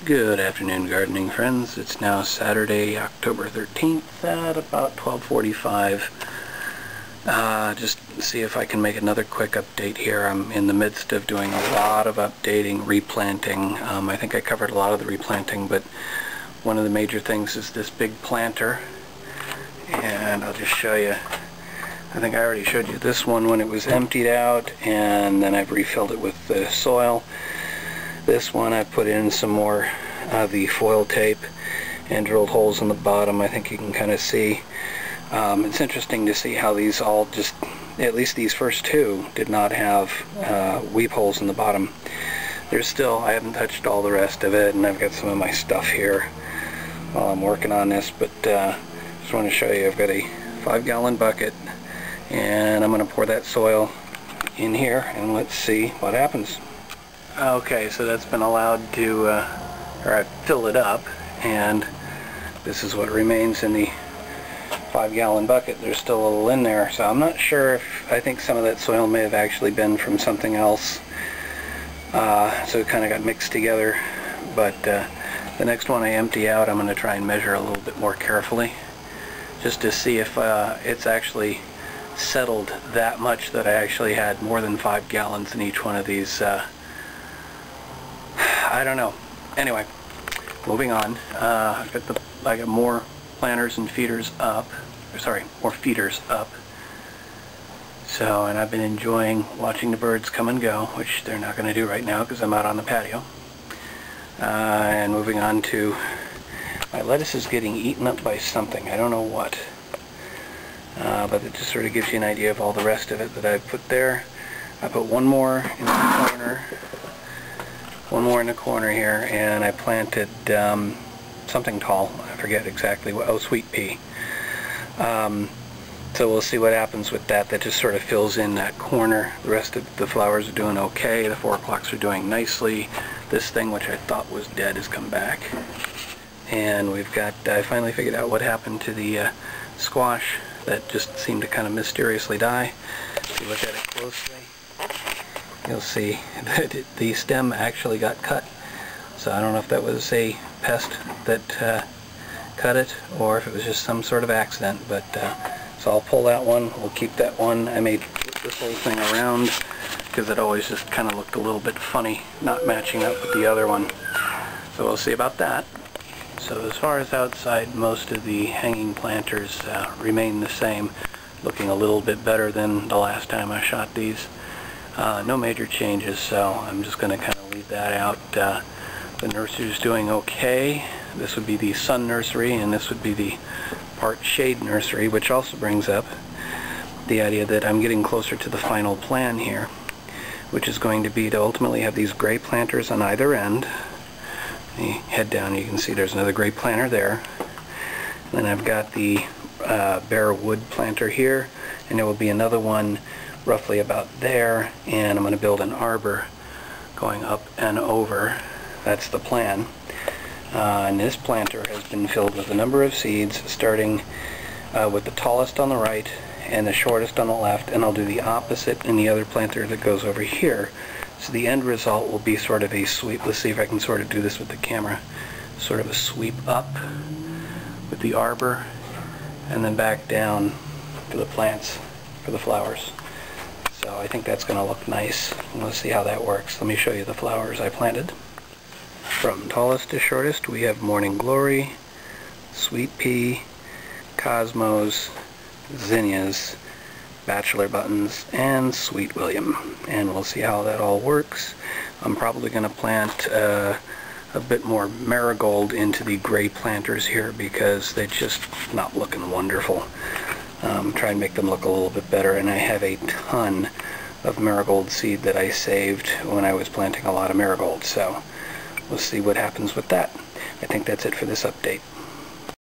Good afternoon, gardening friends. It's now Saturday, October 13th at about 12:45. Just see if I can make another quick update here. I'm in the midst of doing a lot of updating, replanting. I think I covered a lot of the replanting, but one of the major things is this big planter. And I'll just show you. I think I already showed you this one when it was emptied out, and then I've refilled it with the soil. This one I put in some more of the foil tape and drilled holes in the bottom. I think you can kind of see. It's interesting to see how these all just, at least these first two, did not have weep holes in the bottom. There's still, I haven't touched all the rest of it, and I've got some of my stuff here while I'm working on this, but just want to show you I've got a 5-gallon bucket, and I'm going to pour that soil in here, and let's see what happens. Okay, so that's been allowed to, or I filled it up, and this is what remains in the 5-gallon bucket. There's still a little in there, so I'm not sure if, I think some of that soil may have actually been from something else, so it kind of got mixed together. But the next one I empty out, I'm going to try and measure a little bit more carefully, just to see if it's actually settled that much that I actually had more than 5 gallons in each one of these. I don't know. Anyway, moving on. I got more planters and feeders up. Sorry, more feeders up. So, and I've been enjoying watching the birds come and go, which they're not going to do right now because I'm out on the patio. And moving on to, my lettuce is getting eaten up by something. I don't know what. But it just sort of gives you an idea of all the rest of it that I've put there. I put one more in the corner. One more in the corner here, and I planted something tall. I forget exactly what. Oh, sweet pea. So we'll see what happens with that. That just sort of fills in that corner. The rest of the flowers are doing okay. The 4 o'clocks are doing nicely. This thing, which I thought was dead, has come back. And we've got, I finally figured out what happened to the squash that just seemed to kind of mysteriously die. If you look at it closely, you'll see that the stem actually got cut. So I don't know if that was a pest that cut it, or if it was just some sort of accident. But so I'll pull that one. We'll keep that one. I may flip this whole thing around because it always just kind of looked a little bit funny, not matching up with the other one. So we'll see about that. So as far as outside, most of the hanging planters remain the same, looking a little bit better than the last time I shot these. No major changes, so I'm just going to kind of leave that out. The nursery's doing okay. This would be the sun nursery, and this would be the part shade nursery, which also brings up the idea that I'm getting closer to the final plan here, which is going to be to ultimately have these gray planters on either end. You head down, you can see there's another gray planter there. And then I've got the bare wood planter here, and there will be another one roughly about there, and I'm going to build an arbor going up and over. That's the plan. And this planter has been filled with a number of seeds, starting with the tallest on the right and the shortest on the left, and I'll do the opposite in the other planter that goes over here. So the end result will be sort of a sweep. Let's see if I can sort of do this with the camera. Sort of a sweep up with the arbor, and then back down for the plants, for the flowers. So I think that's going to look nice. Let's see how that works. Let me show you the flowers I planted. From tallest to shortest, we have Morning Glory, Sweet Pea, Cosmos, Zinnias, Bachelor Buttons, and Sweet William. And we'll see how that all works. I'm probably going to plant a bit more marigold into the gray planters here because they're just not looking wonderful. Try and make them look a little bit better, and I have a ton of marigold seed that I saved when I was planting a lot of marigold, so we'll see what happens with that. I think that's it for this update.